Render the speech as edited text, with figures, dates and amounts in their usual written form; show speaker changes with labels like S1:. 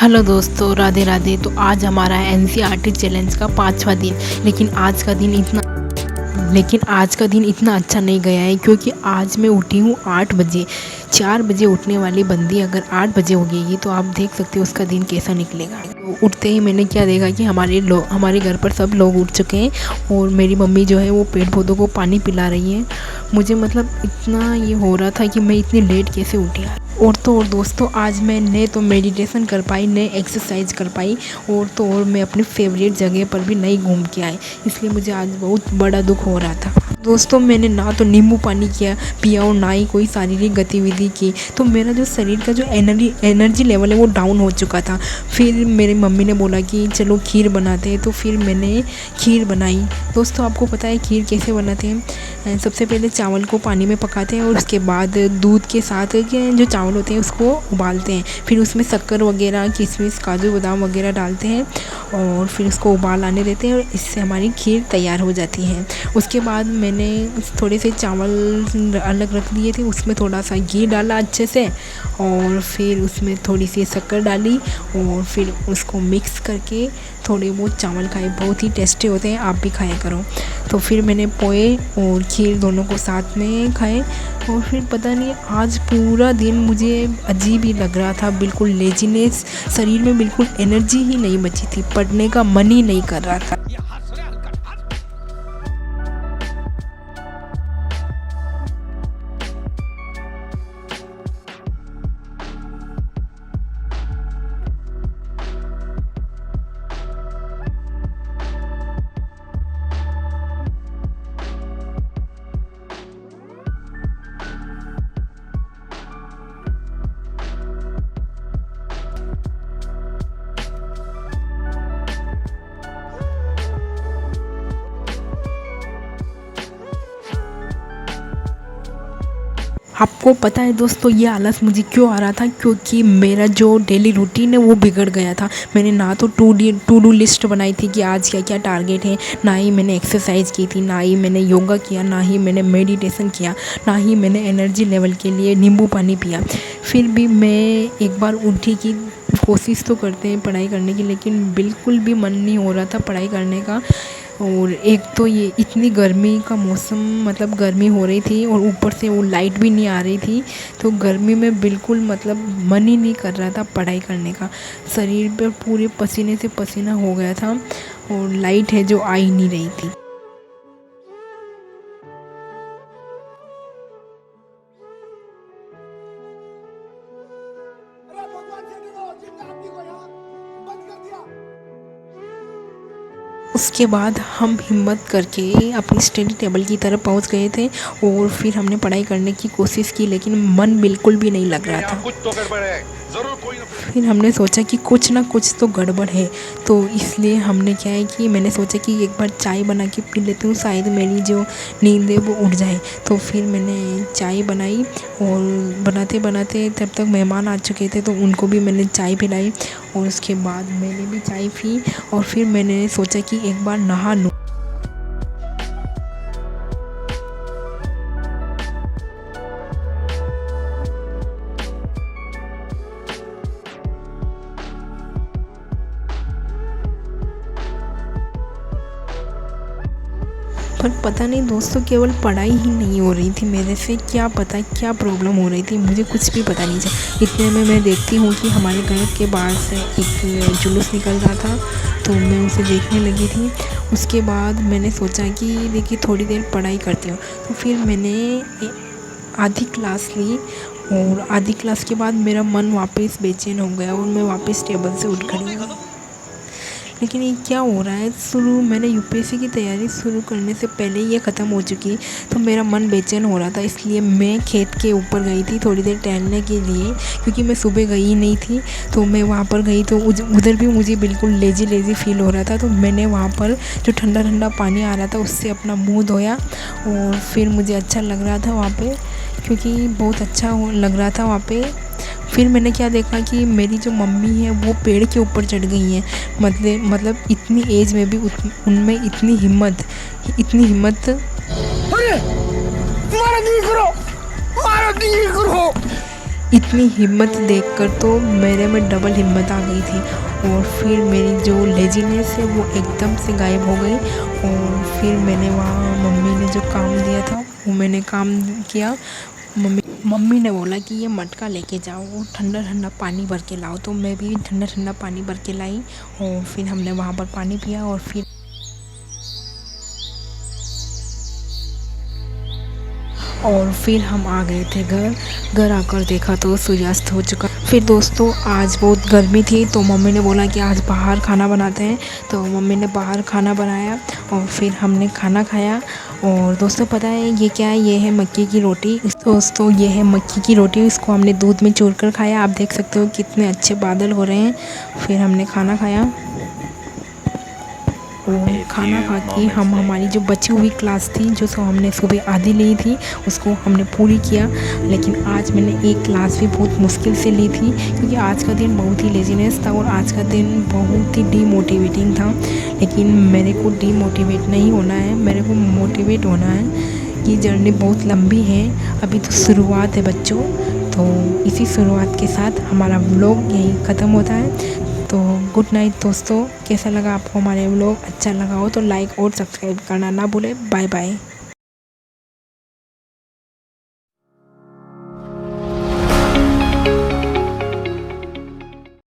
S1: Hello दोस्तों, राधे राधे। तो आज हमारा है एनसीईआरटी चैलेंज का 5वां दिन। लेकिन आज का दिन इतना अच्छा नहीं गया है, क्योंकि आज मैं उठी हूँ 8 बजे। 4 बजे उठने वाली बंदी अगर 8 बजे हो गई तो आप देख सकते हो उसका दिन कैसा निकलेगा। तो उठते ही मैंने क्या देखा कि हमारे घर पर सब लोग उठ चुके हैं और मेरी मम्मी जो है वो पेड़ पौधों को पानी पिला रही है। मुझे मतलब इतना ये हो रहा था कि मैं इतनी लेट कैसे उठी। और दोस्तों, आज मैं ने तो मेडिटेशन कर पाई, ने एक्सरसाइज कर पाई, और मैं अपनी फेवरेट जगह पर भी नहीं घूम के आई। इसलिए मुझे आज बहुत बड़ा दुख हो रहा था। दोस्तों, मैंने ना तो नींबू पानी पिया और ना ही कोई शारीरिक गतिविधि की। तो मेरा जो शरीर का जो एनर्जी लेवल है वो डाउन हो चुका था। फिर मेरी मम्मी ने बोला कि चलो खीर बनाते हैं, तो फिर मैंने खीर बनाई। दोस्तों, आपको पता है खीर कैसे बनाते हैं? सबसे पहले चावल को पानी में पकाते हैं और उसके बाद दूध के साथ जो चावल होते हैं उसको उबालते हैं। फिर उसमें शक्कर वगैरह, किशमिश, काजू बादाम वगैरह डालते हैं और फिर उसको उबाल आने देते हैं और इससे हमारी खीर तैयार हो जाती है। उसके बाद मैंने थोड़े से चावल अलग रख दिए थे, उसमें थोड़ा सा घी डाला अच्छे से और फिर उसमें थोड़ी सी शक्कर डाली और फिर उसको मिक्स करके थोड़े बहुत चावल खाए। बहुत ही टेस्टी होते हैं, आप भी खाया करो। तो फिर मैंने पोहे और खीर दोनों को साथ में खाए। और फिर पता नहीं, आज पूरा दिन मुझे अजीब ही लग रहा था, बिल्कुल लेजीनेस, शरीर में बिल्कुल एनर्जी ही नहीं बची थी, पढ़ने का मन ही नहीं कर रहा था। आपको पता है दोस्तों, ये आलस मुझे क्यों आ रहा था? क्योंकि मेरा जो डेली रूटीन है वो बिगड़ गया था। मैंने ना तो टू डू लिस्ट बनाई थी कि आज क्या क्या टारगेट है, ना ही मैंने एक्सरसाइज की थी, ना ही मैंने योगा किया, ना ही मैंने मेडिटेशन किया, ना ही मैंने एनर्जी लेवल के लिए नींबू पानी पिया। फिर भी मैं एक बार उठी कि कोशिश तो करते हैं पढ़ाई करने की, लेकिन बिल्कुल भी मन नहीं हो रहा था पढ़ाई करने का। और एक तो ये इतनी गर्मी का मौसम, मतलब गर्मी हो रही थी और ऊपर से वो लाइट भी नहीं आ रही थी। तो गर्मी में बिल्कुल मतलब मन ही नहीं कर रहा था पढ़ाई करने का। शरीर पर पूरे पसीने से पसीना हो गया था और लाइट है जो आ ही नहीं रही थी।
S2: अरे भगवान से निकलो, जिंदा आदमी को यहाँ बंद कर दिया।
S1: उसके बाद हम हिम्मत करके अपनी स्टडी टेबल की तरफ पहुंच गए थे और फिर हमने पढ़ाई करने की कोशिश की, लेकिन मन बिल्कुल भी नहीं लग रहा था।
S2: कुछ तो गड़बड़ है, जरूर कोई ना।
S1: फिर हमने सोचा कि कुछ ना कुछ तो गड़बड़ है। तो इसलिए हमने क्या है कि मैंने सोचा कि एक बार चाय बना के पी लेती हूँ, शायद मेरी जो नींद है वो उड़ जाए। तो फिर मैंने चाय बनाई और बनाते बनाते तब तक मेहमान आ चुके थे, तो उनको भी मैंने चाय पिलाई और उसके बाद मैंने भी चाय पी। और फिर मैंने सोचा कि एक बार नहा लूँ। पर पता नहीं दोस्तों, केवल पढ़ाई ही नहीं हो रही थी मेरे से, क्या पता क्या प्रॉब्लम हो रही थी, मुझे कुछ भी पता नहीं चला। इतने में मैं देखती हूँ कि हमारे घर के बाहर से एक जुलूस निकल रहा था, तो मैं उसे देखने लगी थी। उसके बाद मैंने सोचा कि देखिए थोड़ी देर पढ़ाई करती हूँ। तो फिर मैंने आधी क्लास ली और आधी क्लास के बाद मेरा मन वापस बेचैन हो गया और मैं वापस टेबल से उठ खड़ी हुई। लेकिन ये क्या हो रहा है, मैंने यूपीएससी की तैयारी शुरू करने से पहले ये ख़त्म हो चुकी, तो मेरा मन बेचैन हो रहा था। इसलिए मैं खेत के ऊपर गई थी थोड़ी देर टहलने के लिए, क्योंकि मैं सुबह गई ही नहीं थी। तो मैं वहाँ पर गई तो उधर भी मुझे बिल्कुल लेज़ी फील हो रहा था। तो मैंने वहाँ पर जो ठंडा ठंडा पानी आ रहा था उससे अपना मुँह धोया और फिर मुझे अच्छा लग रहा था वहाँ पर, क्योंकि बहुत अच्छा लग रहा था वहाँ पर। फिर मैंने क्या देखा कि मेरी जो मम्मी है वो पेड़ के ऊपर चढ़ गई हैं। मतलब इतनी एज में भी उनमें इतनी हिम्मत।
S2: अरे मारो नहीं करो, मारो नहीं करो।
S1: इतनी हिम्मत देखकर तो मेरे में डबल हिम्मत आ गई थी और फिर मेरी जो लेजीनेस है वो एकदम से गायब हो गई। और फिर मैंने वहाँ मम्मी ने जो काम दिया था वो मैंने काम किया। मम्मी ने बोला कि ये मटका लेके जाओ और ठंडा ठंडा पानी भर के लाओ, तो मैं भी ठंडा ठंडा पानी भर के लाई और फिर हमने वहाँ पर पानी पिया और फिर हम आ गए थे घर आकर देखा तो सूर्यास्त हो चुका। फिर दोस्तों आज बहुत गर्मी थी तो मम्मी ने बोला कि आज बाहर खाना बनाते हैं, तो मम्मी ने बाहर खाना बनाया और फिर हमने खाना खाया। और दोस्तों पता है ये क्या है, ये है मक्की की रोटी। दोस्तों ये है मक्की की रोटी, इसको हमने दूध में चूर कर खाया। आप देख सकते हो कितने अच्छे बादल हो रहे हैं। फिर हमने खाना खाया और खाना खा के हम हमारी जो बची हुई क्लास थी जो सो हमने सुबह आधी ली थी उसको हमने पूरी किया। लेकिन आज मैंने एक क्लास भी बहुत मुश्किल से ली थी क्योंकि आज का दिन बहुत ही लेजीनेस था और आज का दिन बहुत ही डीमोटिवेटिंग था। लेकिन मेरे को डीमोटिवेट नहीं होना है, मेरे को मोटिवेट होना है। ये जर्नी बहुत लंबी है, अभी तो शुरुआत है बच्चों। तो इसी शुरुआत के साथ हमारा व्लॉग यहीं ख़त्म होता है। तो गुड नाइट दोस्तों, कैसा लगा आपको हमारे व्लॉग? अच्छा लगा हो तो लाइक और सब्सक्राइब करना ना भूलें। Bye bye.